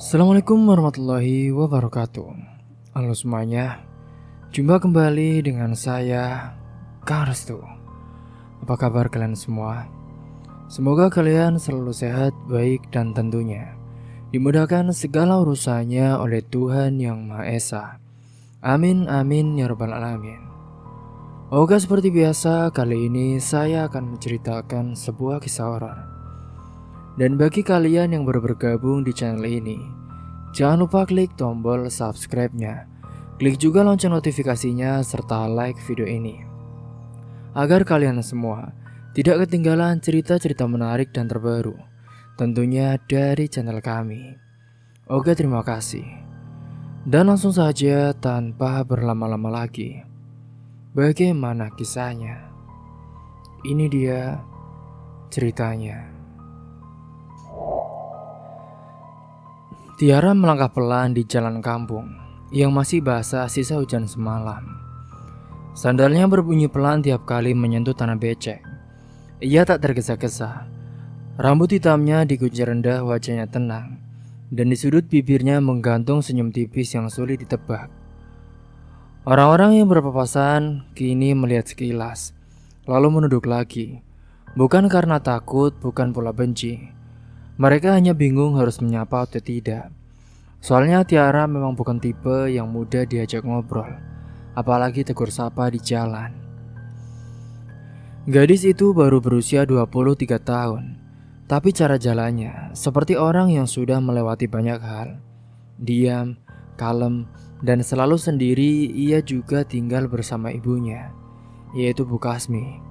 Assalamualaikum warahmatullahi wabarakatuh. Halo semuanya, jumpa kembali dengan saya, Kang Restu. Apa kabar kalian semua? Semoga kalian selalu sehat, baik, dan tentunya dimudahkan segala urusannya oleh Tuhan Yang Maha Esa. Amin, amin, ya rabbal alamin. Oke, seperti biasa, kali ini saya akan menceritakan sebuah kisah horor. Dan bagi kalian yang baru bergabung di channel ini, jangan lupa klik tombol subscribe-nya. Klik juga lonceng notifikasinya serta like video ini, agar kalian semua tidak ketinggalan cerita-cerita menarik dan terbaru, tentunya dari channel kami. Oke, terima kasih. Dan langsung saja tanpa berlama-lama lagi, bagaimana kisahnya? Ini dia ceritanya. Tiara melangkah pelan di jalan kampung yang masih basah sisa hujan semalam. Sandalnya berbunyi pelan tiap kali menyentuh tanah becek. Ia tak tergesa-gesa. Rambut hitamnya digunting rendah, wajahnya tenang, dan di sudut bibirnya menggantung senyum tipis yang sulit ditebak. Orang-orang yang berpapasan kini melihat sekilas, lalu menunduk lagi. Bukan karena takut, bukan pula benci. Mereka hanya bingung harus menyapa atau tidak. Soalnya Tiara memang bukan tipe yang mudah diajak ngobrol, apalagi tegur sapa di jalan. Gadis itu baru berusia 23 tahun, tapi cara jalannya seperti orang yang sudah melewati banyak hal. Diam, kalem, dan selalu sendiri. Ia juga tinggal bersama ibunya, yaitu Bu Kasmi,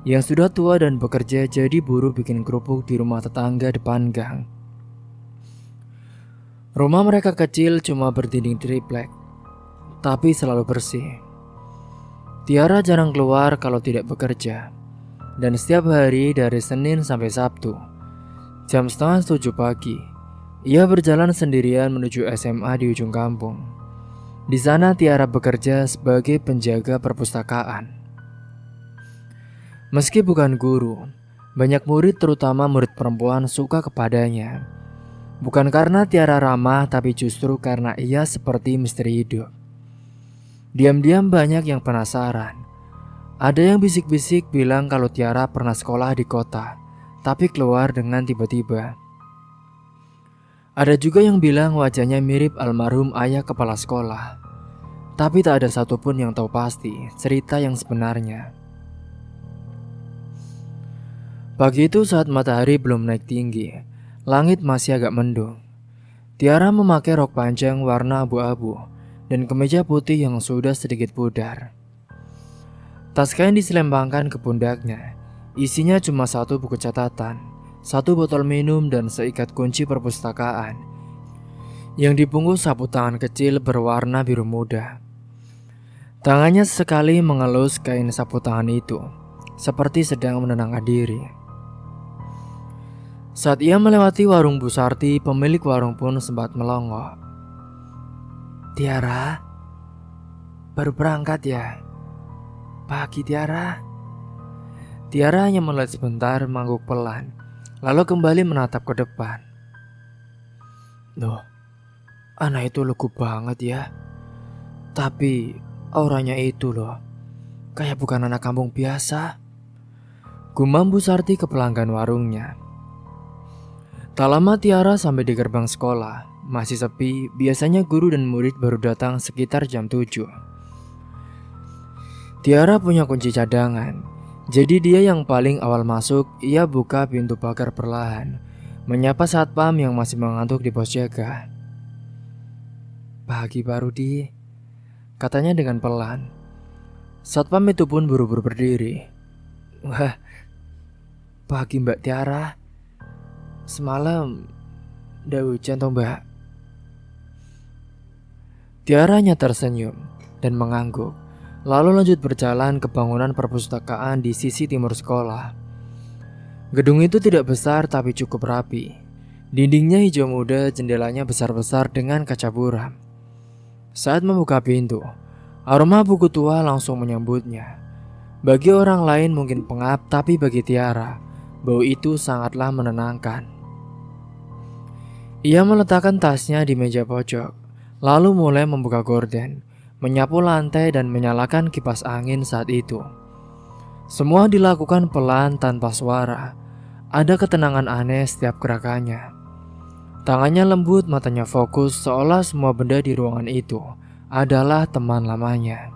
yang sudah tua dan bekerja jadi buruh bikin kerupuk di rumah tetangga depan gang. Rumah mereka kecil, cuma berdinding triplek, tapi selalu bersih. Tiara jarang keluar kalau tidak bekerja, dan setiap hari dari Senin sampai Sabtu, jam 6:30 pagi, ia berjalan sendirian menuju SMA di ujung kampung. Di sana Tiara bekerja sebagai penjaga perpustakaan. Meski bukan guru, banyak murid terutama murid perempuan suka kepadanya. Bukan karena Tiara ramah, tapi justru karena ia seperti misteri hidup. Diam-diam banyak yang penasaran. Ada yang bisik-bisik bilang kalau Tiara pernah sekolah di kota, tapi keluar dengan tiba-tiba. Ada juga yang bilang wajahnya mirip almarhum ayah kepala sekolah, tapi tak ada satupun yang tahu pasti cerita yang sebenarnya. Pagi itu saat matahari belum naik tinggi, langit masih agak mendung. Tiara memakai rok panjang warna abu-abu dan kemeja putih yang sudah sedikit pudar. Tas kain diselempangkan ke pundaknya. Isinya cuma satu buku catatan, satu botol minum, dan seikat kunci perpustakaan yang dibungkus sapu tangan kecil berwarna biru muda. Tangannya sesekali mengelus kain sapu tangan itu, seperti sedang menenangkan diri. Saat ia melewati warung Bu Sarti, pemilik warung pun sempat melongo. "Tiara, baru berangkat ya? Pagi Tiara." Tiara hanya melihat sebentar, mengangguk pelan, lalu kembali menatap ke depan. "Loh, anak itu lugu banget ya. Tapi auranya itu loh, kayak bukan anak kampung biasa," gumam Bu Sarti ke pelanggan warungnya. Tak lama Tiara sampai di gerbang sekolah. Masih sepi, biasanya guru dan murid baru datang sekitar jam 7. Tiara punya kunci cadangan, jadi dia yang paling awal masuk. Ia buka pintu pagar perlahan, menyapa satpam yang masih mengantuk di pos jaga. "Pagi Pak Rudi," katanya dengan pelan. Satpam itu pun buru-buru berdiri. "Wah, pagi Mbak Tiara. Semalam udah hujan toh Mbak?" Tiara hanya tersenyum dan mengangguk, lalu lanjut berjalan ke bangunan perpustakaan di sisi timur sekolah. Gedung itu tidak besar tapi cukup rapi. Dindingnya hijau muda, jendelanya besar-besar dengan kaca buram. Saat membuka pintu, aroma buku tua langsung menyambutnya. Bagi orang lain mungkin pengap, tapi bagi Tiara, bau itu sangatlah menenangkan. Ia meletakkan tasnya di meja pojok, lalu mulai membuka gorden, menyapu lantai dan menyalakan kipas angin saat itu. Semua dilakukan pelan tanpa suara. Ada ketenangan aneh setiap gerakannya. Tangannya lembut, matanya fokus, seolah semua benda di ruangan itu adalah teman lamanya.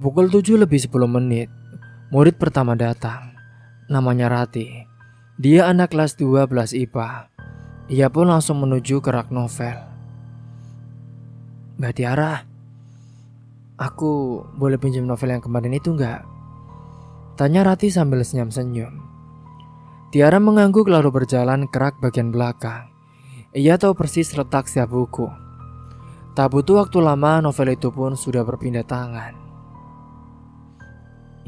Pukul 7 lebih 10 menit, murid pertama datang. Namanya Rati. Dia anak kelas 12 IPA. Ia pun langsung menuju ke rak novel. "Mbak Tiara, aku boleh pinjam novel yang kemarin itu nggak?" tanya Rati sambil senyum-senyum. Tiara mengangguk lalu berjalan ke rak bagian belakang. Ia tahu persis letak setiap buku. Tak butuh waktu lama, novel itu pun sudah berpindah tangan.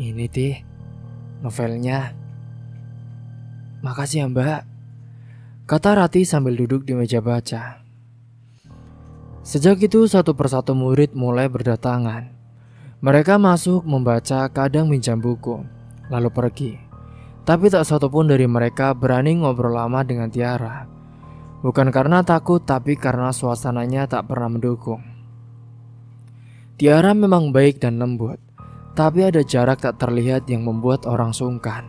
"Ini Ti, novelnya." "Makasih ya Mbak," kata Rati sambil duduk di meja baca. Sejak itu satu persatu murid mulai berdatangan. Mereka masuk, membaca, kadang minjam buku, lalu pergi. Tapi tak satu pun dari mereka berani ngobrol lama dengan Tiara. Bukan karena takut, tapi karena suasananya tak pernah mendukung. Tiara memang baik dan lembut, tapi ada jarak tak terlihat yang membuat orang sungkan.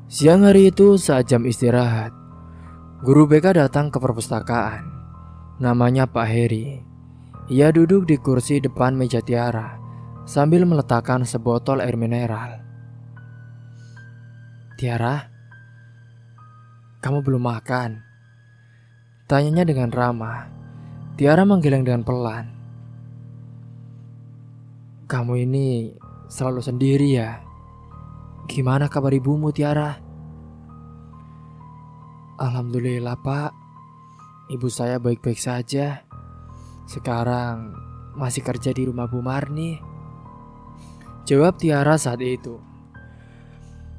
Siang hari itu saat jam istirahat, guru BK datang ke perpustakaan. Namanya Pak Heri. Ia duduk di kursi depan meja Tiara sambil meletakkan sebotol air mineral. "Tiara, kamu belum makan?" tanyanya dengan ramah. Tiara menggeleng dengan pelan. "Kamu ini selalu sendiri ya? Gimana kabar ibumu, Tiara?" "Alhamdulillah Pak, ibu saya baik-baik saja. Sekarang masih kerja di rumah Bu Marni," jawab Tiara saat itu.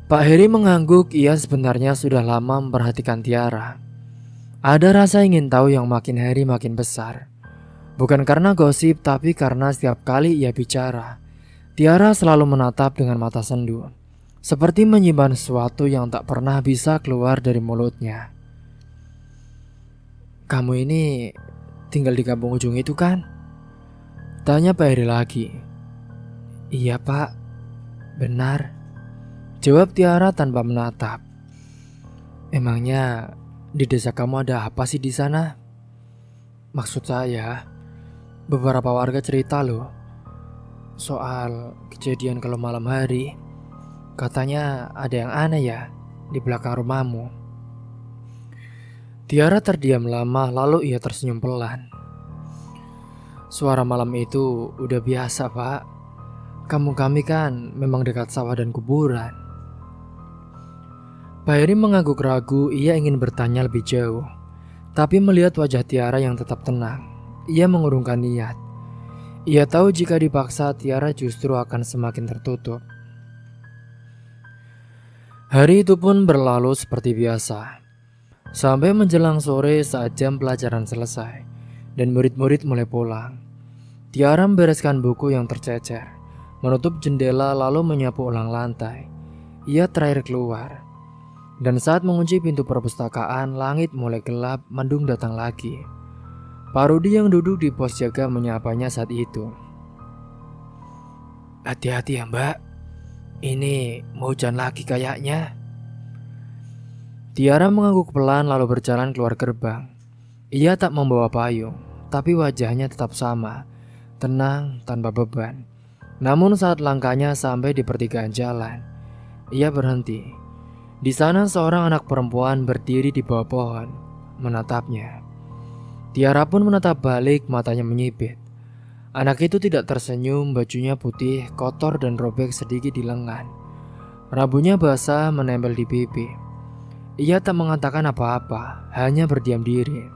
Pak Heri mengangguk. Ia sebenarnya sudah lama memperhatikan Tiara. Ada rasa ingin tahu yang makin hari makin besar. Bukan karena gosip, tapi karena setiap kali ia bicara, Tiara selalu menatap dengan mata sendu, seperti menyimpan sesuatu yang tak pernah bisa keluar dari mulutnya. "Kamu ini tinggal di kampung ujung itu kan?" tanya Pak Heri lagi. "Iya Pak, benar," jawab Tiara tanpa menatap. "Emangnya di desa kamu ada apa sih di sana?" "Maksud saya, beberapa warga cerita loh soal kejadian kalau malam hari. Katanya ada yang aneh ya di belakang rumahmu." Tiara terdiam lama, lalu ia tersenyum pelan. "Suara malam itu udah biasa Pak. Kampung kami kan memang dekat sawah dan kuburan." Pak Heri mengangguk ragu. Ia ingin bertanya lebih jauh, tapi melihat wajah Tiara yang tetap tenang, ia mengurungkan niat. Ia tahu jika dipaksa Tiara justru akan semakin tertutup. Hari itu pun berlalu seperti biasa. Sampai menjelang sore saat jam pelajaran selesai dan murid-murid mulai pulang. Tiara membereskan buku yang tercecer, menutup jendela lalu menyapu ulang lantai. Ia terakhir keluar. Dan saat mengunci pintu perpustakaan, langit mulai gelap, mendung datang lagi. Pak Rudi yang duduk di pos jaga menyapanya saat itu. "Hati-hati ya Mbak, ini mau hujan lagi kayaknya." Tiara mengangguk pelan lalu berjalan keluar gerbang. Ia tak membawa payung, tapi wajahnya tetap sama, tenang tanpa beban. Namun saat langkahnya sampai di pertigaan jalan, ia berhenti. Di sana seorang anak perempuan berdiri di bawah pohon, menatapnya. Tiara pun menatap balik, matanya menyipit. Anak itu tidak tersenyum, bajunya putih, kotor dan robek sedikit di lengan. Rambutnya basah menempel di pipi. Ia tak mengatakan apa-apa, hanya berdiam diri.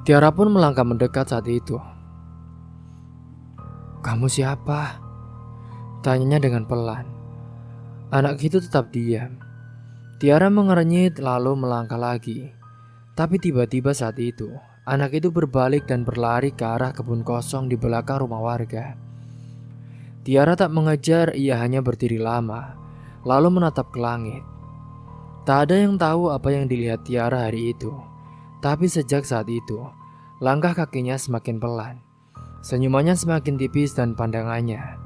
Tiara pun melangkah mendekat saat itu. "Kamu siapa?" tanyanya dengan pelan. Anak itu tetap diam. Tiara mengernyit lalu melangkah lagi. Tapi tiba-tiba saat itu, anak itu berbalik dan berlari ke arah kebun kosong di belakang rumah warga. Tiara tak mengejar, ia hanya berdiri lama, lalu menatap ke langit. Tak ada yang tahu apa yang dilihat Tiara hari itu. Tapi sejak saat itu, langkah kakinya semakin pelan. Senyumannya semakin tipis dan pandangannya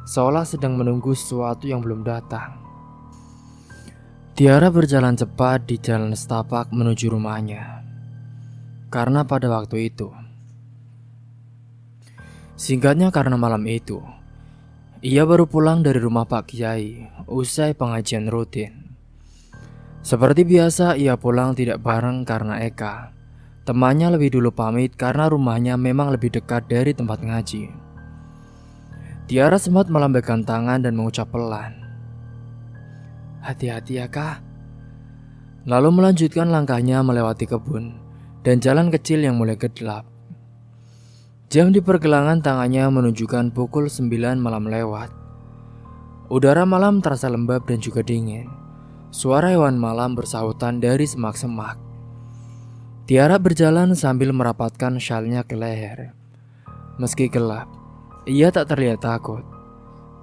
seolah sedang menunggu sesuatu yang belum datang. Tiara berjalan cepat di jalan setapak menuju rumahnya. Karena pada waktu itu, singkatnya karena malam itu, ia baru pulang dari rumah Pak Kiai usai pengajian rutin. Seperti biasa, ia pulang tidak bareng karena Eka, temannya, lebih dulu pamit karena rumahnya memang lebih dekat dari tempat ngaji. Tiara sempat melambaikan tangan dan mengucap pelan, "Hati-hati ya Kak." Lalu melanjutkan langkahnya melewati kebun dan jalan kecil yang mulai gelap. Jam di pergelangan tangannya menunjukkan pukul 9 malam lewat. Udara malam terasa lembab dan juga dingin. Suara hewan malam bersahutan dari semak-semak. Tiara berjalan sambil merapatkan syalnya ke leher. Meski gelap, ia tak terlihat takut.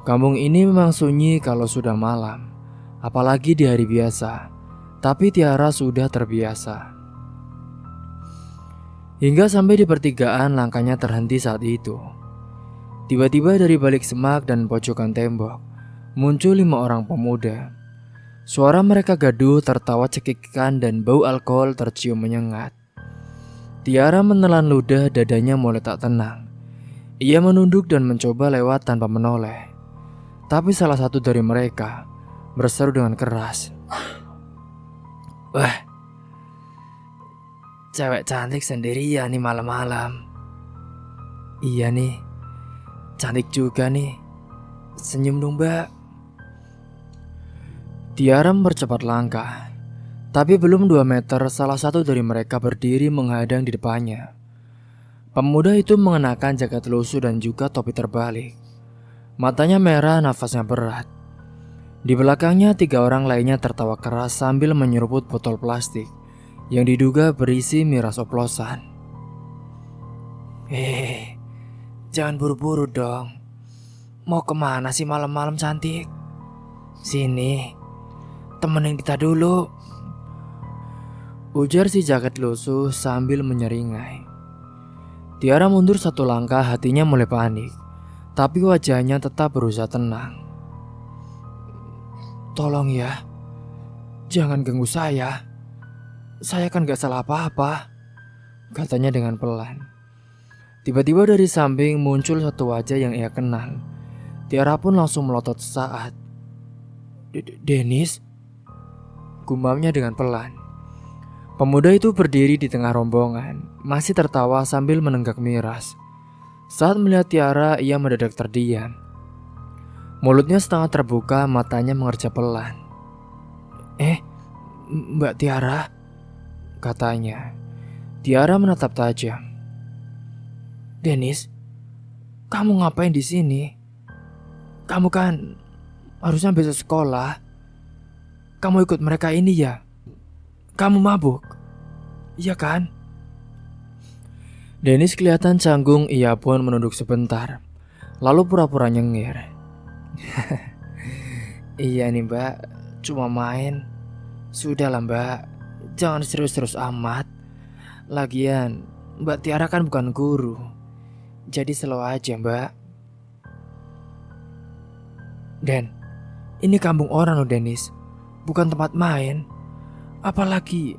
Kampung ini memang sunyi kalau sudah malam, apalagi di hari biasa. Tapi Tiara sudah terbiasa. Hingga sampai di pertigaan, langkahnya terhenti saat itu. Tiba-tiba dari balik semak dan pojokan tembok muncul 5 orang pemuda. Suara mereka gaduh, tertawa cekikikan, dan bau alkohol tercium menyengat. Tiara menelan ludah, dadanya mulai tak tenang. Ia menunduk dan mencoba lewat tanpa menoleh. Tapi salah satu dari mereka berseru dengan keras, "Wah, cewek cantik sendirian nih malam-malam." "Iya nih, cantik juga nih. Senyum dong Mbak." Tiara mempercepat langkah. Tapi belum 2 meter, salah satu dari mereka berdiri menghadang di depannya. Pemuda itu mengenakan jaket lusuh dan juga topi terbalik. Matanya merah, nafasnya berat. Di belakangnya 3 orang lainnya tertawa keras sambil menyeruput botol plastik yang diduga berisi miras oplosan. Jangan buru-buru dong. Mau kemana sih malam-malam cantik? Sini, temenin kita dulu," ujar si jaket lusuh sambil menyeringai. Tiara mundur 1 langkah, hatinya mulai panik. Tapi wajahnya tetap berusaha tenang. "Tolong ya, jangan ganggu saya. Saya kan gak salah apa-apa," katanya dengan pelan. Tiba-tiba dari samping muncul satu wajah yang ia kenal. Tiara pun langsung melotot sesaat. "Dennis?" gumamnya dengan pelan. Pemuda itu berdiri di tengah rombongan, masih tertawa sambil menenggak miras. Saat melihat Tiara, ia mendadak terdiam. Mulutnya setengah terbuka, matanya mengerja pelan. Mbak Tiara," katanya. Tiara menatap tajam. "Dennis, kamu ngapain di sini? Kamu kan harusnya besok sekolah. Kamu ikut mereka ini ya? Kamu mabuk, iya kan?" Dennis kelihatan canggung, ia pun menunduk sebentar, lalu pura-pura nyengir. "Iya nih Mbak, cuma main. Sudahlah Mbak, jangan serius-serius amat. Lagian Mbak Tiara kan bukan guru, jadi slow aja Mbak." "Den, ini kampung orang loh Dennis, bukan tempat main. Apalagi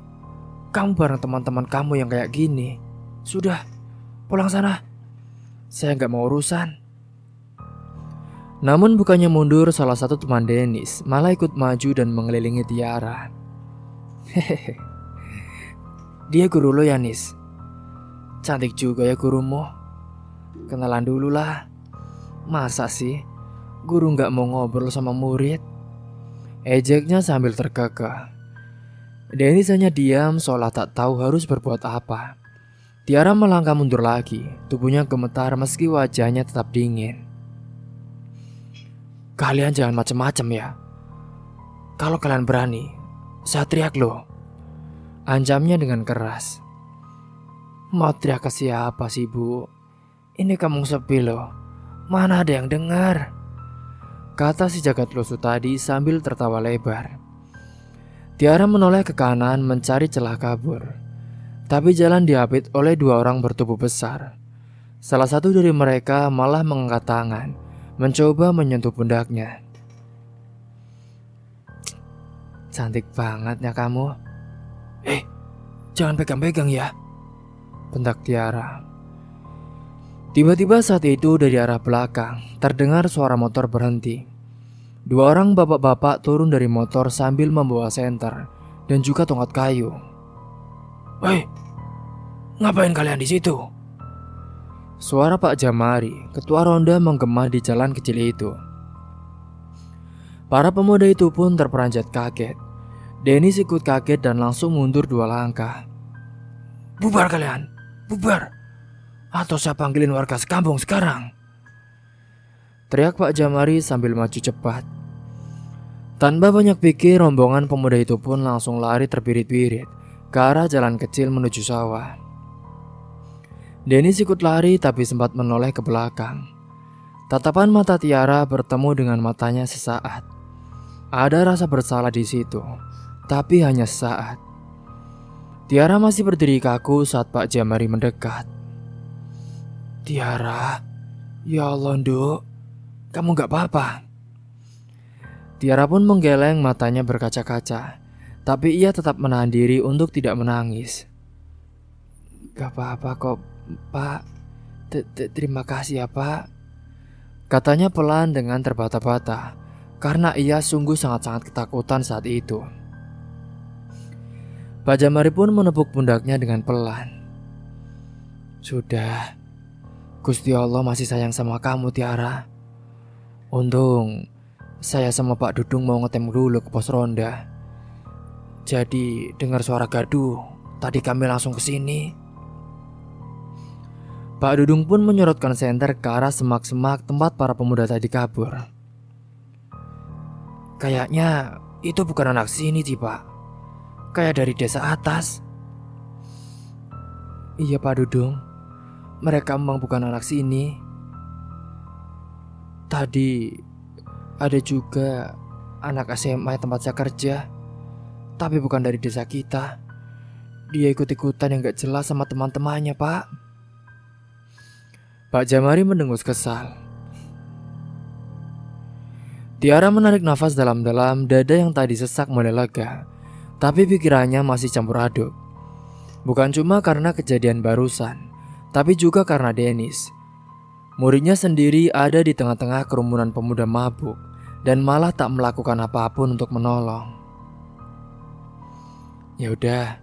kamu bareng teman-teman kamu yang kayak gini. Sudah, pulang sana. Saya gak mau urusan." Namun bukannya mundur, salah satu teman Dennis malah ikut maju dan mengelilingi Tiara. "Dia guru lo ya Nis? Cantik juga ya gurumu. Kenalan dulu lah. Masa sih guru gak mau ngobrol sama murid?" ejeknya sambil terkekeh. Dennis hanya diam seolah tak tahu harus berbuat apa. Tiara melangkah mundur lagi, tubuhnya gemetar meski wajahnya tetap dingin. "Kalian jangan macem-macem ya. Kalau kalian berani, saya teriak loh," anjamnya dengan keras. "Mau teriak ke siapa sih Bu? Ini kampung sepi loh. Mana ada yang dengar?" kata si jagat lusuh tadi sambil tertawa lebar. Tiara menoleh ke kanan mencari celah kabur. Tapi jalan diapit oleh dua orang bertubuh besar. Salah satu dari mereka malah mengangkat tangan, mencoba menyentuh pundaknya. Cantik banget ya kamu. Jangan pegang-pegang ya, bentak Tiara. Tiba-tiba saat itu dari arah belakang terdengar suara motor berhenti. Dua orang bapak-bapak turun dari motor sambil membawa senter dan juga tongkat kayu. Woi, ngapain kalian di situ? Suara Pak Jamari, ketua ronda menggema di jalan kecil itu. Para pemuda itu pun terperanjat kaget. Dennis ikut kaget dan langsung mundur 2 langkah. Bubar kalian, bubar. Atau saya panggilin warga sekampung sekarang, teriak Pak Jamari sambil maju cepat. Tanpa banyak pikir, rombongan pemuda itu pun langsung lari terbirit-birit ke arah jalan kecil menuju sawah. Dennis ikut lari tapi sempat menoleh ke belakang. Tatapan mata Tiara bertemu dengan matanya sesaat. Ada rasa bersalah di situ, tapi hanya sesaat. Tiara masih berdiri kaku saat Pak Jamari mendekat. Tiara, ya Allah Nduk, kamu gak apa-apa? Tiara pun menggeleng, matanya berkaca-kaca, tapi ia tetap menahan diri untuk tidak menangis. Gak apa-apa kok, Pak. Terima kasih ya, Pak. Katanya pelan dengan terbata-bata, karena ia sungguh sangat-sangat ketakutan saat itu. Pak Jamari pun menepuk pundaknya dengan pelan. Sudah, Gusti Allah masih sayang sama kamu, Tiara. Untung saya sama Pak Dudung mau ngetem dulu ke pos ronda. Jadi dengar suara gaduh, tadi kami langsung ke sini. Pak Dudung pun menyorotkan senter ke arah semak-semak tempat para pemuda tadi kabur. Kayaknya itu bukan anak sini sih, Pak. Kayak dari desa atas. Iya Pak Dudung, mereka memang bukan anak sini. Tadi ada juga anak SMA tempat saya kerja, tapi bukan dari desa kita. Dia ikut-ikutan yang gak jelas sama teman-temannya, Pak. Pak Jamari mendengus kesal. Tiara menarik nafas dalam-dalam, dada yang tadi sesak mulai lega. Tapi pikirannya masih campur aduk. Bukan cuma karena kejadian barusan, tapi juga karena Dennis. Muridnya sendiri ada di tengah-tengah kerumunan pemuda mabuk dan malah tak melakukan apapun untuk menolong. Ya udah,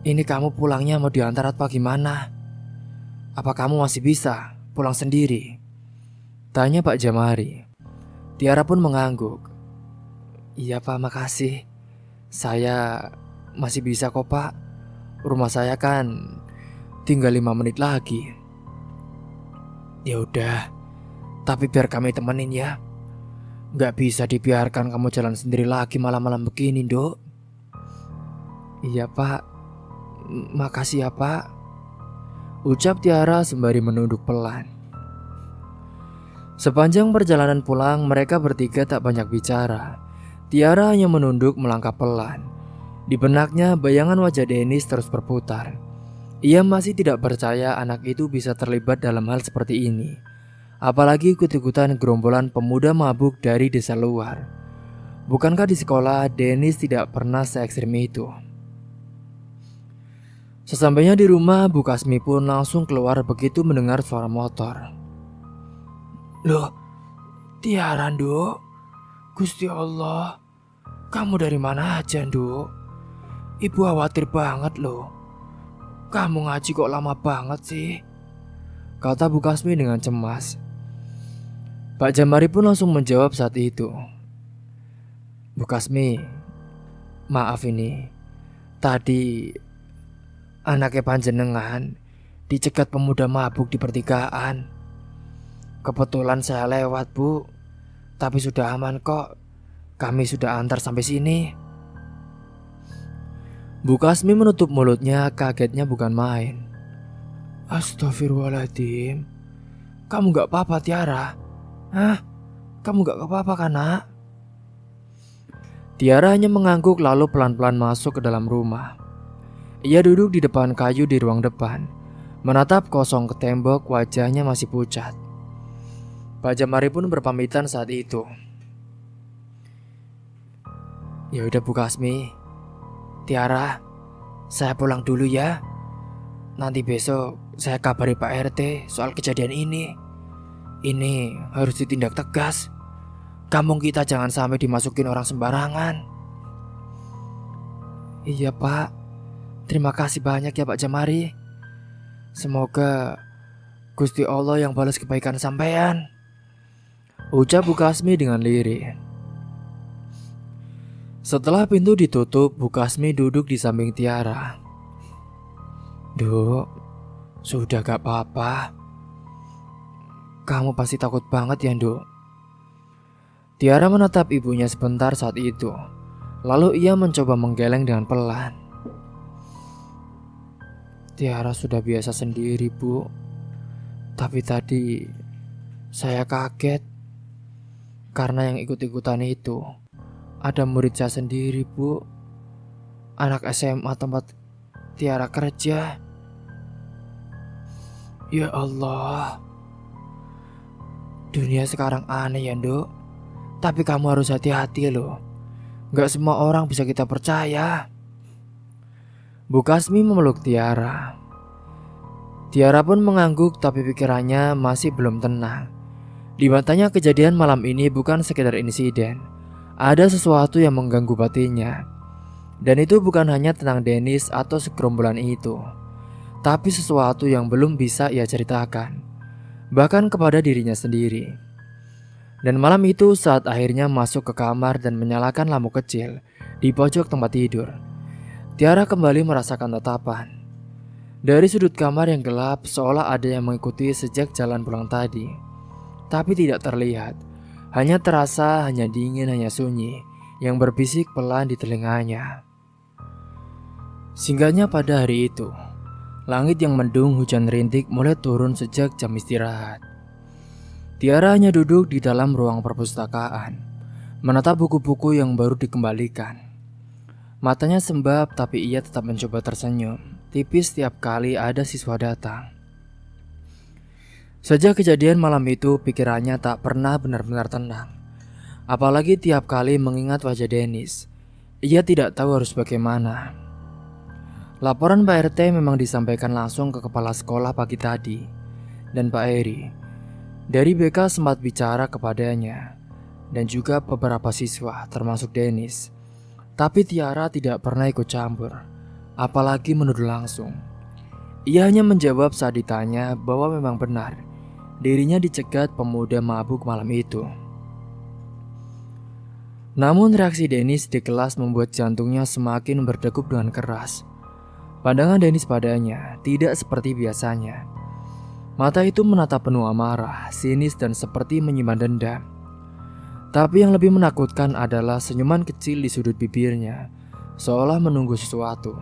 ini kamu pulangnya mau diantar atau gimana? Apa kamu masih bisa pulang sendiri? Tanya Pak Jamari. Tiara pun mengangguk. Iya Pak, makasih. Saya masih bisa kok Pak. Rumah saya kan tinggal 5 menit lagi. Ya udah, tapi biar kami temenin ya. Gak bisa dibiarkan kamu jalan sendiri lagi malam-malam begini, Dok. Iya Pak, makasih ya Pak, ucap Tiara sembari menunduk pelan. Sepanjang perjalanan pulang, mereka bertiga tak banyak bicara. Tiara hanya menunduk melangkah pelan. Di benaknya bayangan wajah Dennis terus berputar. Ia masih tidak percaya anak itu bisa terlibat dalam hal seperti ini. Apalagi ikut-ikutan gerombolan pemuda mabuk dari desa luar. Bukankah di sekolah Dennis tidak pernah se-ekstrim itu? Sesampainya di rumah, Bu Kasmi pun langsung keluar begitu mendengar suara motor. Loh, Tiara, Nduk. Gusti Allah, kamu dari mana aja, Nduk? Ibu khawatir banget loh. Kamu ngaji kok lama banget sih? Kata Bu Kasmi dengan cemas. Pak Jamari pun langsung menjawab saat itu. Bu Kasmi, maaf ini. Tadi anaknya panjenengan dicegat pemuda mabuk di pertigaan. Kebetulan saya lewat, Bu. Tapi sudah aman kok. Kami sudah antar sampai sini. Bu Kasmi menutup mulutnya, kagetnya bukan main. Astagfirullahaladzim. Kamu gak apa-apa Tiara? Hah? Kamu gak apa-apa kan, Nak? Tiara hanya mengangguk lalu pelan-pelan masuk ke dalam rumah. Ia duduk di depan kayu di ruang depan, menatap kosong ke tembok, wajahnya masih pucat. Pak Jamari pun berpamitan saat itu. Ya udah Bu Kasmi, Tiara, saya pulang dulu ya. Nanti besok saya kabari Pak RT soal kejadian ini. Ini harus ditindak tegas. Kampung kita jangan sampai dimasukin orang sembarangan. Iya Pak, terima kasih banyak ya Pak Jamari. Semoga Gusti Allah yang balas kebaikan sampean, ucap Bu Kasmi dengan lirih. Setelah pintu ditutup, Bu Kasmi duduk di samping Tiara. Duk, sudah gak apa-apa. Kamu pasti takut banget ya, Duk. Tiara menatap ibunya sebentar saat itu. Lalu ia mencoba menggeleng dengan pelan. Tiara sudah biasa sendiri, Bu. Tapi tadi saya kaget karena yang ikut-ikutan itu ada murid saya sendiri, Bu. Anak SMA tempat Tiara kerja. Ya Allah. Dunia sekarang aneh ya, Duk. Tapi kamu harus hati-hati loh. Gak semua orang bisa kita percaya. Bu Kasmi memeluk Tiara. Tiara pun mengangguk tapi pikirannya masih belum tenang. Di matanya kejadian malam ini bukan sekedar insiden. Ada sesuatu yang mengganggu batinnya. Dan itu bukan hanya tentang Dennis atau segerombolan itu, tapi sesuatu yang belum bisa ia ceritakan, bahkan kepada dirinya sendiri. Dan malam itu saat akhirnya masuk ke kamar dan menyalakan lampu kecil di pojok tempat tidur, Tiara kembali merasakan tatapan. Dari sudut kamar yang gelap seolah ada yang mengikuti sejak jalan pulang tadi. Tapi tidak terlihat, hanya terasa, hanya dingin, hanya sunyi yang berbisik pelan di telinganya. Singgahnya pada hari itu, langit yang mendung hujan rintik mulai turun sejak jam istirahat. Tiara hanya duduk di dalam ruang perpustakaan, menatap buku-buku yang baru dikembalikan. Matanya sembab tapi ia tetap mencoba tersenyum, tipis setiap kali ada siswa datang. Sejak kejadian malam itu, pikirannya tak pernah benar-benar tenang. Apalagi tiap kali mengingat wajah Dennis, ia tidak tahu harus bagaimana. Laporan Pak RT memang disampaikan langsung ke kepala sekolah pagi tadi, dan Pak Eri dari BK sempat bicara kepadanya dan juga beberapa siswa termasuk Dennis. Tapi Tiara tidak pernah ikut campur, apalagi menuduh langsung. Ia hanya menjawab saat ditanya bahwa memang benar dirinya dicegat pemuda mabuk malam itu. Namun reaksi Dennis di kelas membuat jantungnya semakin berdegup dengan keras. Pandangan Dennis padanya tidak seperti biasanya. Mata itu menatap penuh amarah, sinis dan seperti menyimpan dendam. Tapi yang lebih menakutkan adalah senyuman kecil di sudut bibirnya, seolah menunggu sesuatu.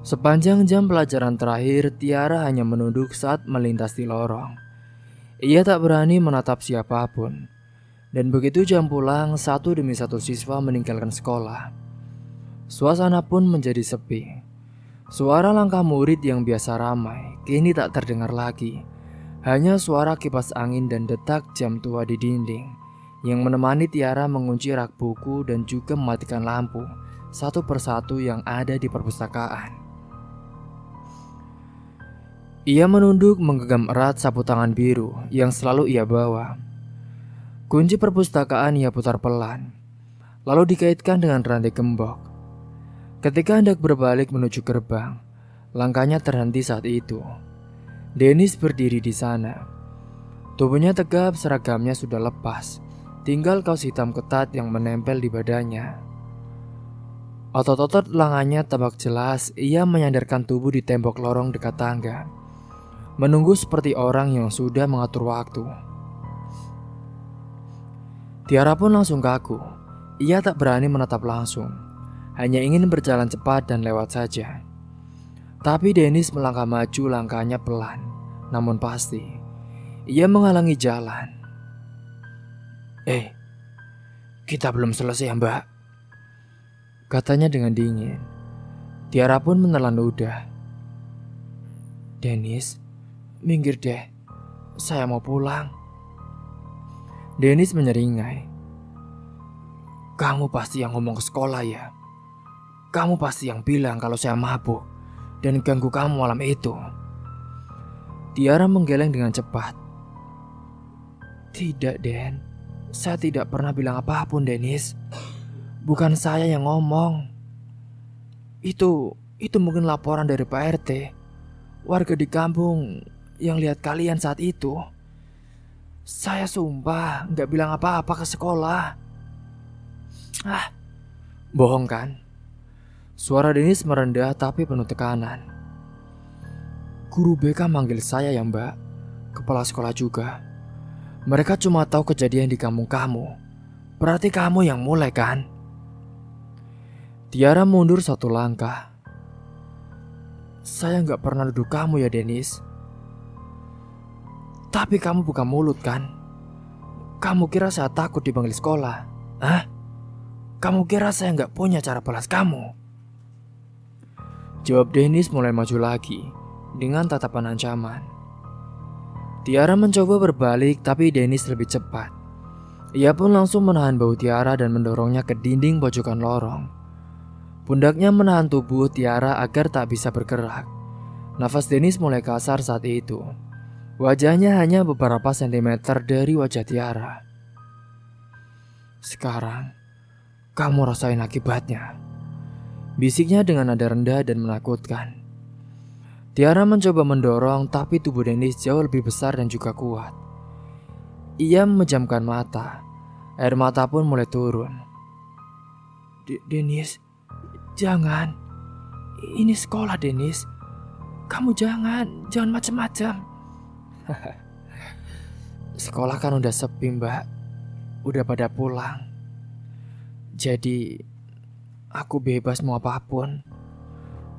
Sepanjang jam pelajaran terakhir, Tiara hanya menunduk saat melintas di lorong. Ia tak berani menatap siapapun. Dan begitu jam pulang, satu demi satu siswa meninggalkan sekolah. Suasana pun menjadi sepi. Suara langkah murid yang biasa ramai kini tak terdengar lagi. Hanya suara kipas angin dan detak jam tua di dinding yang menemani Tiara mengunci rak buku dan juga mematikan lampu satu persatu yang ada di perpustakaan. Ia menunduk menggenggam erat sapu tangan biru yang selalu ia bawa. Kunci perpustakaan ia putar pelan, lalu dikaitkan dengan rantai gembok. Ketika hendak berbalik menuju gerbang, langkahnya terhenti saat itu. Dennis berdiri di sana. Tubuhnya tegap, seragamnya sudah lepas, tinggal kaos hitam ketat yang menempel di badannya. Otot-otot lengannya tampak jelas. Ia menyandarkan tubuh di tembok lorong dekat tangga, menunggu seperti orang yang sudah mengatur waktu. Tiara pun langsung kaku. Ia tak berani menatap langsung, hanya ingin berjalan cepat dan lewat saja. Tapi Dennis melangkah maju, langkahnya pelan, namun pasti. Ia menghalangi jalan. "Eh, kita belum selesai ya Mbak," katanya dengan dingin. Tiara pun menelan ludah. "Dennis, minggir deh, saya mau pulang." Dennis menyeringai. "Kamu pasti yang ngomong ke sekolah ya? Kamu pasti yang bilang kalau saya mabuk dan ganggu kamu malam itu." Tiara menggeleng dengan cepat. "Tidak, Den. Saya tidak pernah bilang apapun, Dennis. Bukan saya yang ngomong. Itu mungkin laporan dari Pak RT. Warga di kampung yang lihat kalian saat itu. Saya sumpah nggak bilang apa-apa ke sekolah." "Ah, bohong kan?" Suara Dennis merendah tapi penuh tekanan. "Guru BK manggil saya ya Mbak. Kepala sekolah juga. Mereka cuma tahu kejadian di kampung kamu. Berarti kamu yang mulai kan?" Tiara mundur satu langkah. "Saya nggak pernah nuduh kamu ya Dennis. Tapi kamu buka mulut kan? Kamu kira saya takut dipanggil sekolah? Hah? Kamu kira saya nggak punya cara balas kamu?" Jawab Dennis mulai maju lagi dengan tatapan ancaman. Tiara mencoba berbalik tapi Dennis lebih cepat. Ia pun langsung menahan bahu Tiara dan mendorongnya ke dinding pojokan lorong. Pundaknya menahan tubuh Tiara agar tak bisa bergerak. Nafas Dennis mulai kasar saat itu. Wajahnya hanya beberapa sentimeter dari wajah Tiara. "Sekarang, kamu rasain akibatnya," bisiknya dengan nada rendah dan menakutkan. Tiara mencoba mendorong tapi tubuh Dennis jauh lebih besar dan juga kuat. Ia memejamkan mata. Air mata pun mulai turun. Dennis, jangan. Ini sekolah, Dennis. Kamu jangan macam-macam." "Sekolah kan udah sepi Mbak. Udah pada pulang. Jadi aku bebas mau apapun,"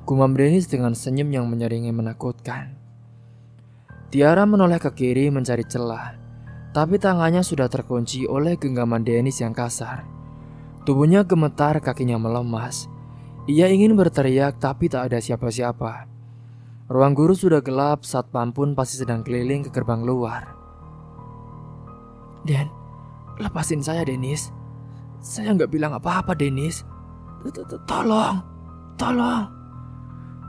gumam Dennis dengan senyum yang menyeringai menakutkan. Tiara menoleh ke kiri mencari celah, tapi tangannya sudah terkunci oleh genggaman Dennis yang kasar. Tubuhnya gemetar, kakinya melemas. Ia ingin berteriak tapi tak ada siapa-siapa. Ruang guru sudah gelap, satpam pun pasti sedang keliling ke gerbang luar. "Den, lepasin saya Dennis. Saya nggak bilang apa-apa Dennis. Tolong, tolong,"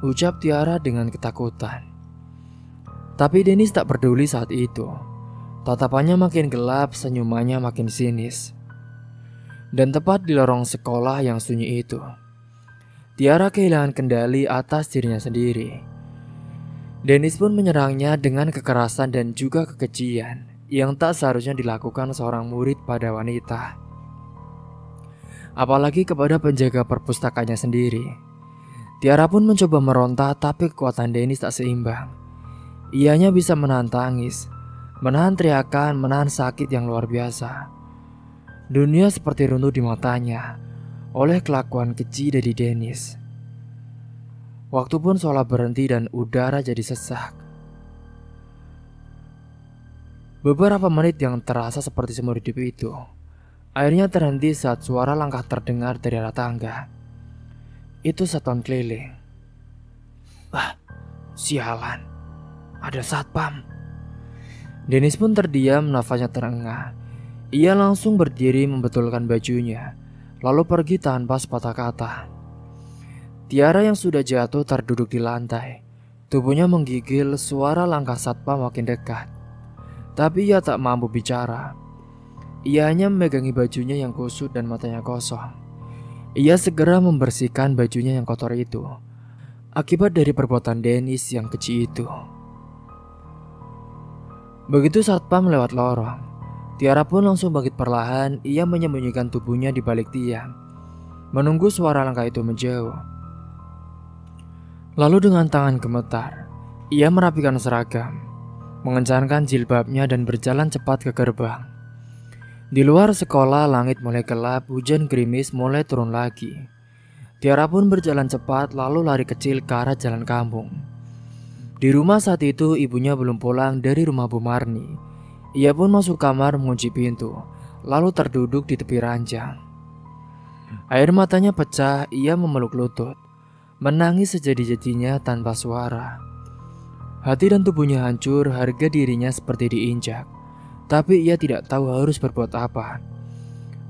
ucap Tiara dengan ketakutan. Tapi Dennis tak peduli saat itu. Tatapannya makin gelap, senyumannya makin sinis. Dan tepat di lorong sekolah yang sunyi itu, Tiara kehilangan kendali atas dirinya sendiri. Dennis pun menyerangnya dengan kekerasan dan juga kekejian yang tak seharusnya dilakukan seorang murid pada wanita. Apalagi kepada penjaga perpustakaannya sendiri. Tiara pun mencoba meronta tapi kekuatan Dennis tak seimbang. Ianya bisa menahan tangis, menahan teriakan, menahan sakit yang luar biasa. Dunia seperti runtuh di matanya oleh kelakuan keji dari Dennis. Waktu pun seolah berhenti dan udara jadi sesak. Beberapa menit yang terasa seperti seumur hidup itu akhirnya terhenti saat suara langkah terdengar dari arah tangga. Itu satpam keliling. "Wah, sialan, ada satpam." Dennis pun terdiam, nafasnya terengah. Ia langsung berdiri membetulkan bajunya, lalu pergi tanpa sepatah kata. Tiara yang sudah jatuh terduduk di lantai. Tubuhnya menggigil, suara langkah satpam makin dekat. Tapi ia tak mampu bicara. Ia hanya memegangi bajunya yang kusut dan matanya kosong. Ia segera membersihkan bajunya yang kotor itu, akibat dari perbuatan Dennis yang keji itu. Begitu satpam lewat lorong, Tiara pun langsung bangkit perlahan. Ia menyembunyikan tubuhnya di balik tiang, menunggu suara langkah itu menjauh. Lalu dengan tangan gemetar, ia merapikan seragam, mengencangkan jilbabnya dan berjalan cepat ke gerbang. Di luar sekolah langit mulai gelap, hujan gerimis mulai turun lagi. Tiara pun berjalan cepat lalu lari kecil ke arah jalan kampung. Di rumah saat itu ibunya belum pulang dari rumah Bu Marni. Ia pun masuk kamar mengunci pintu, lalu terduduk di tepi ranjang. Air matanya pecah, ia memeluk lutut, menangis sejadi-jadinya tanpa suara. Hati dan tubuhnya hancur, harga dirinya seperti diinjak. Tapi ia tidak tahu harus berbuat apa.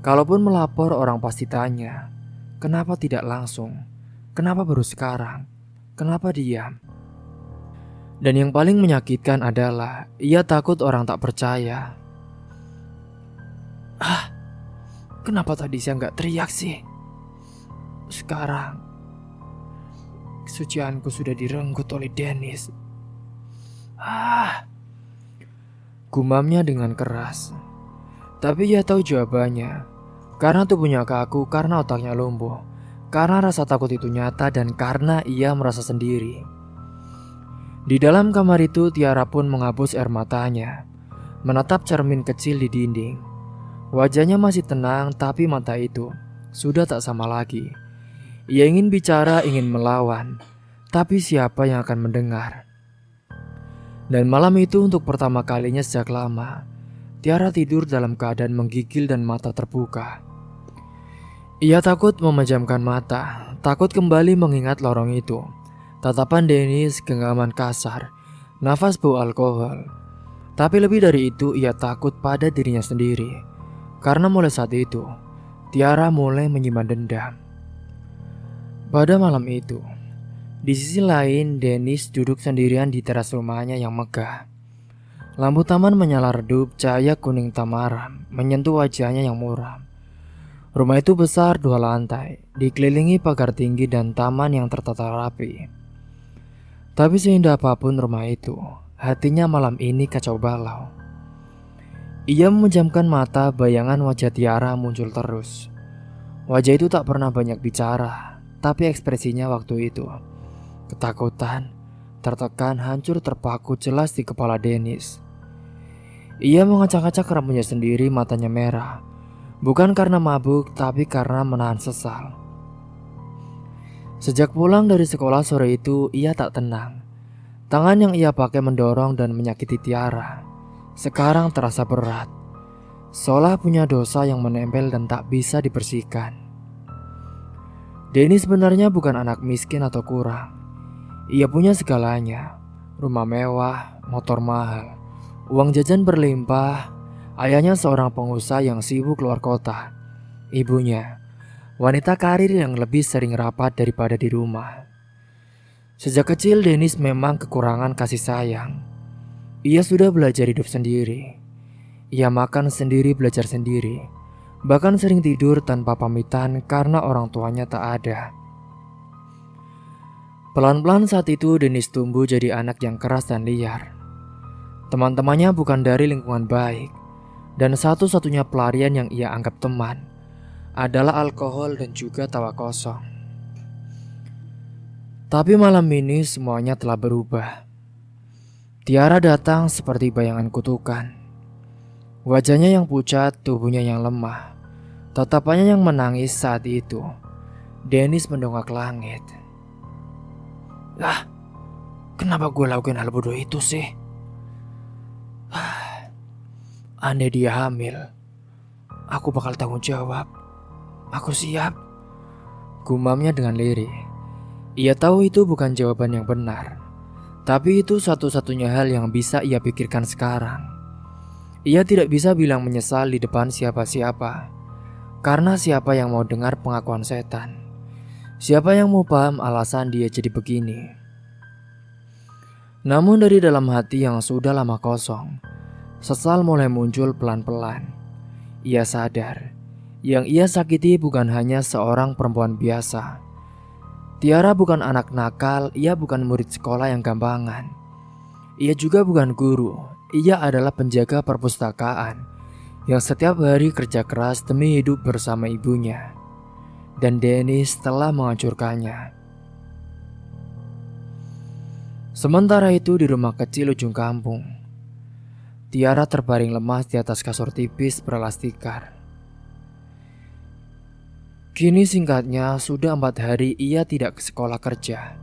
Kalaupun melapor, orang pasti tanya, kenapa tidak langsung? Kenapa baru sekarang? Kenapa diam? Dan yang paling menyakitkan adalah ia takut orang tak percaya. Kenapa tadi saya nggak teriak sih? Sekarang kesucianku sudah direnggut oleh Dennis. Gumamnya dengan keras. Tapi ia tahu jawabannya. Karena tubuhnya kaku, karena otaknya lumpuh, karena rasa takut itu nyata, dan karena ia merasa sendiri. Di dalam kamar itu, Tiara pun menghapus air matanya, menatap cermin kecil di dinding. Wajahnya masih tenang, tapi mata itu sudah tak sama lagi. Ia ingin bicara, ingin melawan, tapi siapa yang akan mendengar? Dan malam itu untuk pertama kalinya sejak lama, Tiara tidur dalam keadaan menggigil dan mata terbuka. Ia takut memejamkan mata, takut kembali mengingat lorong itu. Tatapan Dennis, genggaman kasar, nafas bau alkohol. Tapi lebih dari itu, ia takut pada dirinya sendiri. Karena mulai saat itu, Tiara mulai menyimpan dendam. Pada malam itu, di sisi lain, Dennis duduk sendirian di teras rumahnya yang megah. Lampu taman menyala redup, cahaya kuning tamaram menyentuh wajahnya yang muram. Rumah itu besar 2 lantai, dikelilingi pagar tinggi dan taman yang tertata rapi. Tapi seindah apapun rumah itu, hatinya malam ini kacau balau. Ia memejamkan mata, bayangan wajah Tiara muncul terus. Wajah itu tak pernah banyak bicara, tapi ekspresinya waktu itu ketakutan, tertekan, hancur, terpaku jelas di kepala Dennis. Ia mengacak-acak rambutnya sendiri, matanya merah. Bukan karena mabuk, tapi karena menahan sesal. Sejak pulang dari sekolah sore itu, ia tak tenang. Tangan yang ia pakai mendorong dan menyakiti Tiara sekarang terasa berat, seolah punya dosa yang menempel dan tak bisa dibersihkan. Dennis sebenarnya bukan anak miskin atau kurang. Ia punya segalanya, rumah mewah, motor mahal, uang jajan berlimpah. Ayahnya seorang pengusaha yang sibuk keluar kota. Ibunya, wanita karir yang lebih sering rapat daripada di rumah. Sejak kecil Dennis memang kekurangan kasih sayang. Ia sudah belajar hidup sendiri. Ia makan sendiri, belajar sendiri. Bahkan sering tidur tanpa pamitan karena orang tuanya tak ada. Pelan-pelan saat itu Dennis tumbuh jadi anak yang keras dan liar. Teman-temannya bukan dari lingkungan baik. Dan satu-satunya pelarian yang ia anggap teman adalah alkohol dan juga tawa kosong. Tapi malam ini semuanya telah berubah. Tiara datang seperti bayangan kutukan. Wajahnya yang pucat, tubuhnya yang lemah, tatapannya yang menangis saat itu. Dennis mendongak langit. Kenapa gue lakuin hal bodoh itu sih? Andai dia hamil, aku bakal tanggung jawab. Aku siap, gumamnya dengan lirih. Ia tahu itu bukan jawaban yang benar. Tapi itu satu-satunya hal yang bisa ia pikirkan sekarang. Ia tidak bisa bilang menyesal di depan siapa-siapa. Karena siapa yang mau dengar pengakuan setan? Siapa yang mau paham alasan dia jadi begini? Namun dari dalam hati yang sudah lama kosong, sesal mulai muncul pelan-pelan. Ia sadar, yang ia sakiti bukan hanya seorang perempuan biasa. Tiara bukan anak nakal, ia bukan murid sekolah yang gampangan. Ia juga bukan guru, ia adalah penjaga perpustakaan yang setiap hari kerja keras demi hidup bersama ibunya. Dan Dennis telah menghancurkannya. Sementara itu di rumah kecil ujung kampung, Tiara terbaring lemas di atas kasur tipis beralas tikar. Kini singkatnya sudah 4 hari ia tidak ke sekolah kerja,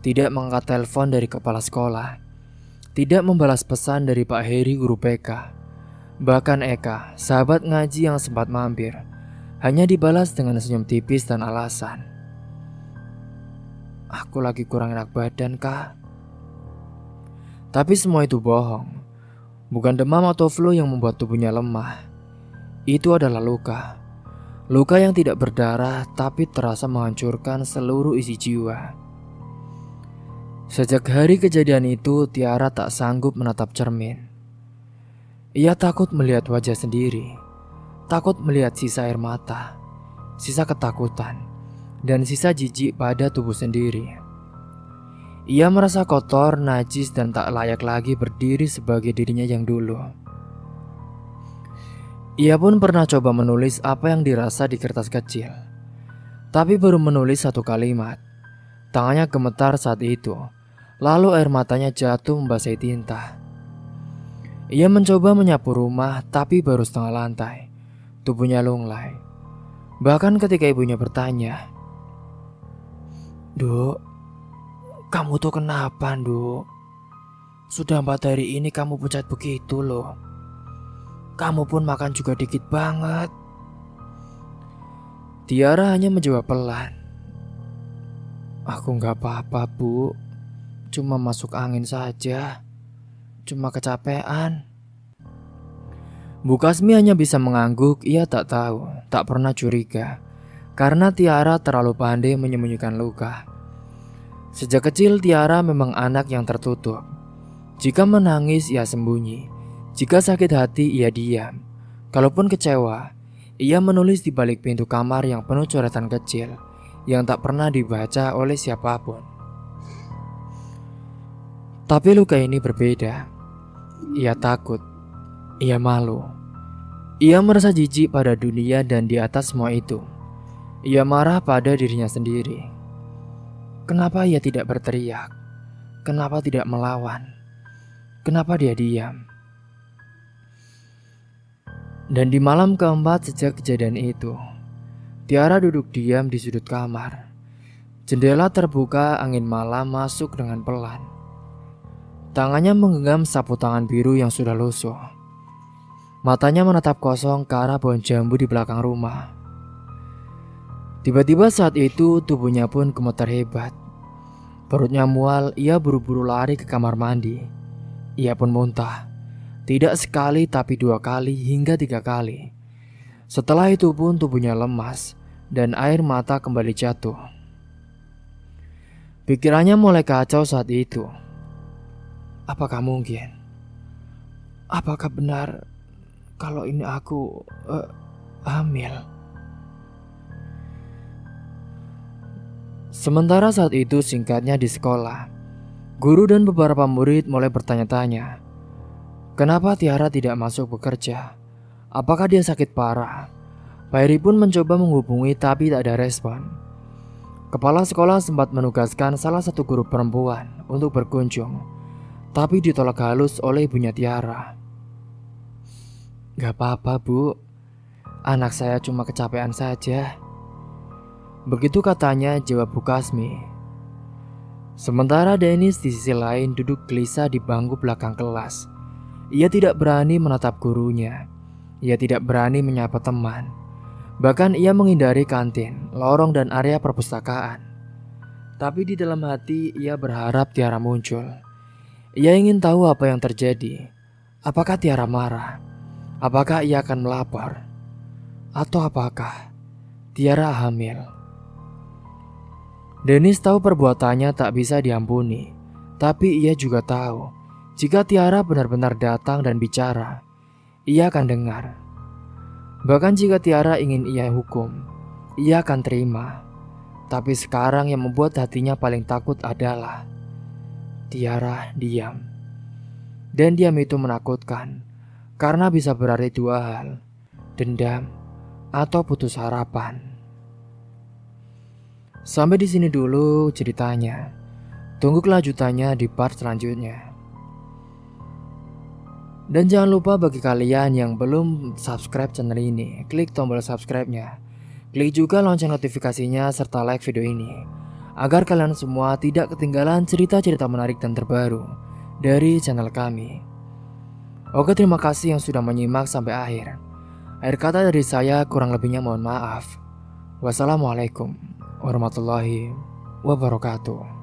tidak mengangkat telepon dari kepala sekolah, tidak membalas pesan dari Pak Heri guru PK. Bahkan Eka, sahabat ngaji yang sempat mampir, hanya dibalas dengan senyum tipis dan alasan, "Aku lagi kurang enak badan, Kak." Tapi semua itu bohong. Bukan demam atau flu yang membuat tubuhnya lemah. Itu adalah luka. Luka yang tidak berdarah tapi terasa menghancurkan seluruh isi jiwa. Sejak hari kejadian itu, Tiara tak sanggup menatap cermin. Ia takut melihat wajah sendiri, takut melihat sisa air mata, sisa ketakutan, dan sisa jijik pada tubuh sendiri. Ia merasa kotor, najis, dan tak layak lagi berdiri sebagai dirinya yang dulu. Ia pun pernah coba menulis apa yang dirasa di kertas kecil. Tapi baru menulis satu kalimat, tangannya gemetar saat itu. Lalu air matanya jatuh membasahi tinta. Ia mencoba menyapu rumah, tapi baru setengah lantai. Tubuhnya lunglai. Bahkan ketika ibunya bertanya, "Duk, kamu tuh kenapa, Duk? Sudah 4 hari ini kamu pucat begitu loh. Kamu pun makan juga dikit banget." Tiara hanya menjawab pelan, "Aku gak apa-apa, Bu. Cuma masuk angin saja. Cuma kecapean." Bu Kasmi hanya bisa mengangguk. Ia tak tahu, tak pernah curiga, karena Tiara terlalu pandai menyembunyikan luka. Sejak kecil Tiara memang anak yang tertutup. Jika menangis ia sembunyi, jika sakit hati ia diam. Kalaupun kecewa, ia menulis di balik pintu kamar yang penuh coretan kecil yang tak pernah dibaca oleh siapapun. Tapi luka ini berbeda. Ia takut. Ia malu. Ia merasa jijik pada dunia dan di atas semua itu, ia marah pada dirinya sendiri. Kenapa ia tidak berteriak? Kenapa tidak melawan? Kenapa dia diam? Dan di malam keempat sejak kejadian itu, Tiara duduk diam di sudut kamar. Jendela terbuka, angin malam masuk dengan pelan. Tangannya menggenggam sapu tangan biru yang sudah lusuh. Matanya menatap kosong ke arah pohon jambu di belakang rumah. Tiba-tiba saat itu tubuhnya pun gemetar hebat. Perutnya mual, ia buru-buru lari ke kamar mandi. Ia pun muntah. Tidak sekali tapi 2 kali hingga 3 kali. Setelah itu pun tubuhnya lemas dan air mata kembali jatuh. Pikirannya mulai kacau saat itu. Apakah mungkin? Apakah benar kalau ini aku hamil? Sementara saat itu singkatnya di sekolah, guru dan beberapa murid mulai bertanya-tanya, kenapa Tiara tidak masuk bekerja? Apakah dia sakit parah? Pak Heri pun mencoba menghubungi tapi tak ada respon. Kepala sekolah sempat menugaskan salah satu guru perempuan untuk berkunjung, tapi ditolak halus oleh ibunya Tiara. "Gak apa-apa, Bu. Anak saya cuma kecapean saja." Begitu katanya, jawab Bu Kasmi. Sementara Dennis di sisi lain duduk gelisah di bangku belakang kelas. Ia tidak berani menatap gurunya. Ia tidak berani menyapa teman. Bahkan ia menghindari kantin, lorong dan area perpustakaan. Tapi di dalam hati ia berharap Tiara muncul. Ia ingin tahu apa yang terjadi. Apakah Tiara marah? Apakah ia akan melapor? Atau apakah Tiara hamil? Dennis tahu perbuatannya tak bisa diampuni. Tapi ia juga tahu, jika Tiara benar-benar datang dan bicara, ia akan dengar. Bahkan jika Tiara ingin ia hukum, ia akan terima. Tapi sekarang yang membuat hatinya paling takut adalah Tiara diam. Dan diam itu menakutkan, karena bisa berarti 2 hal, dendam atau putus harapan. Sampai di sini dulu ceritanya. Tunggu kelanjutannya di part selanjutnya. Dan jangan lupa bagi kalian yang belum subscribe channel ini, klik tombol subscribe-nya. Klik juga lonceng notifikasinya serta like video ini, agar kalian semua tidak ketinggalan cerita-cerita menarik dan terbaru dari channel kami. Oke, terima kasih yang sudah menyimak sampai akhir. Akhir kata dari saya, kurang lebihnya mohon maaf. Wassalamualaikum warahmatullahi wabarakatuh.